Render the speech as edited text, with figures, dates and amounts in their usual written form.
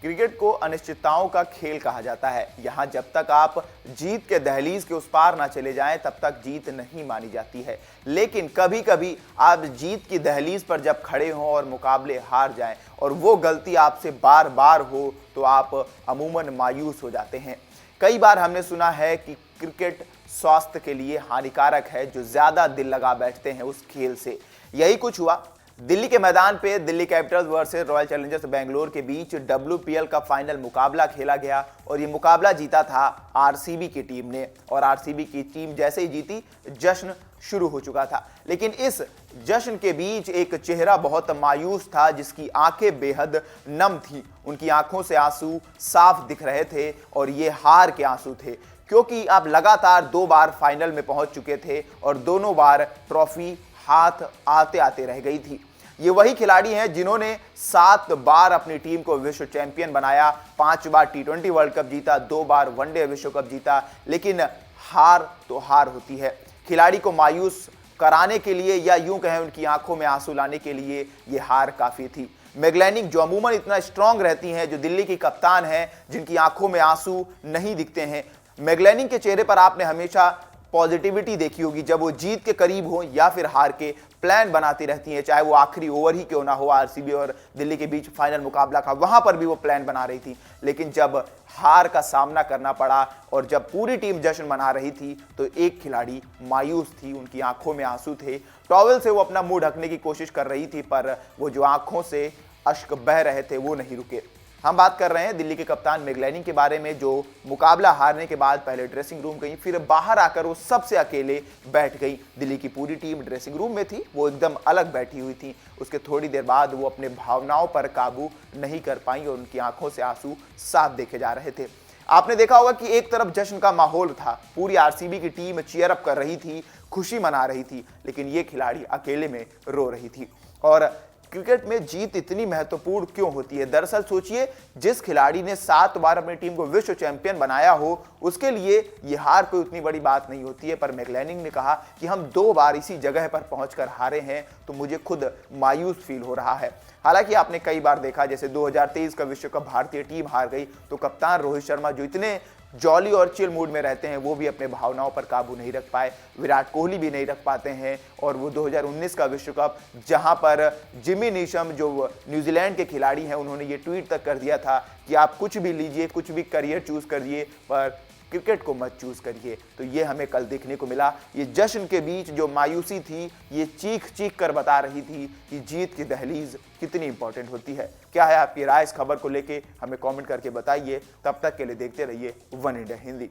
Cricket को अनिश्चितताओं का खेल कहा जाता है। यहाँ जब तक आप जीत के दहलीज के उस पार ना चले जाएं तब तक जीत नहीं मानी जाती है। लेकिन कभी कभी आप जीत की दहलीज पर जब खड़े हों और मुकाबले हार जाएं और वो गलती आपसे बार बार हो तो आप अमूमन मायूस हो जाते हैं। कई बार हमने सुना है कि क्रिकेट स्वास्थ्य के लिए हानिकारक है, जो ज्यादा दिल लगा बैठते हैं उस खेल से। यही कुछ हुआ। दिल्ली के मैदान पे Delhi Capitals versus royal Challengers Bangalore के बीच WPL का फाइनल मुकाबला खेला गया और ये मुकाबला जीता था आरसीबी की टीम ने। और आरसीबी की टीम जैसे ही जीती, जश्न शुरू हो चुका था। लेकिन इस जश्न के बीच एक चेहरा बहुत मायूस था, जिसकी आंखें बेहद नम थी। उनकी आंखों से आंसू साफ दिख रहे थे और ये हार के आंसू थे, क्योंकि आप लगातार 2 बार फाइनल में पहुंच चुके थे और दोनों बार ट्रॉफी हाथ आते आते रह गई थी। ये वही खिलाड़ी हैं जिन्होंने 7 बार अपनी टीम को विश्व चैंपियन बनाया, 5 बार T20 वर्ल्ड कप जीता, 2 बार वनडे विश्व कप जीता। लेकिन हार तो हार होती है। खिलाड़ी को मायूस कराने के लिए या यूं कहें उनकी आंखों में आंसू लाने के लिए ये हार काफी थी। मैगलैनिंग, जो अमूमन इतना स्ट्रांग रहती हैं, जो दिल्ली की कप्तान हैं, जिनकी आंखों में आंसू नहीं दिखते हैं, मैगलैनिंग के चेहरे पर आपने हमेशा पॉजिटिविटी देखी होगी। जब वो जीत के करीब हो या फिर हार के, प्लान बनाती रहती हैं, चाहे वो आखिरी ओवर ही क्यों ना हो। आरसीबी और दिल्ली के बीच फाइनल मुकाबला था, वहां पर भी वो प्लान बना रही थी। लेकिन जब हार का सामना करना पड़ा और जब पूरी टीम जश्न मना रही थी तो एक खिलाड़ी मायूस थी, उनकी आंखों में आंसू थे। टॉवेल से वो अपना मुंह ढकने की कोशिश कर रही थी, पर वो जो आंखों से अश्क बह रहे थे वो नहीं रुके। हम बात कर रहे हैं दिल्ली के कप्तान मैगलैनिंग के बारे में, जो मुकाबला हारने के बाद पहले ड्रेसिंग रूम गई, फिर बाहर आकर वो सबसे अकेले बैठ गई। दिल्ली की पूरी टीम ड्रेसिंग रूम में थी, वो एकदम अलग बैठी हुई थी। उसके थोड़ी देर बाद वो अपने भावनाओं पर काबू नहीं कर पाई और उनकी आंखों से आंसू साफ देखे जा रहे थे। आपने देखा होगा कि एक तरफ जश्न का माहौल था, पूरी आरसीबी की टीम चीयर अप कर रही थी, खुशी मना रही थी, लेकिन ये खिलाड़ी अकेले में रो रही थी। और क्रिकेट में जीत इतनी महत्वपूर्ण क्यों होती है? दरअसल सोचिए, जिस खिलाड़ी ने 7 बार अपनी टीम को विश्व चैंपियन बनाया हो, उसके लिए यह हार कोई उतनी बड़ी बात नहीं होती है। पर मैगलैनिंग ने कहा कि हम 2 बार इसी जगह पर पहुंचकर हारे हैं, तो मुझे खुद मायूस फील हो रहा है। हालांकि आपने कई बार देखा, जैसे 2023 का विश्व कप भारतीय टीम हार गई तो कप्तान रोहित शर्मा, जो इतने जॉली और चिल मूड में रहते हैं, वो भी अपने भावनाओं पर काबू नहीं रख पाए। विराट कोहली भी नहीं रख पाते हैं। और वो 2019 का विश्व कप, जहां पर जिमी नीशम, जो न्यूजीलैंड के खिलाड़ी हैं, उन्होंने ये ट्वीट तक कर दिया था कि आप कुछ भी लीजिए, कुछ भी करियर चूज करिए, पर क्रिकेट को मत चूज करिए। तो ये हमें कल देखने को मिला। ये जश्न के बीच जो मायूसी थी, ये चीख चीख कर बता रही थी कि जीत की दहलीज कितनी इंपॉर्टेंट होती है। क्या है आपकी राय इस खबर को लेके? हमें कमेंट करके बताइए। तब तक के लिए देखते रहिए वन इंडिया हिंदी।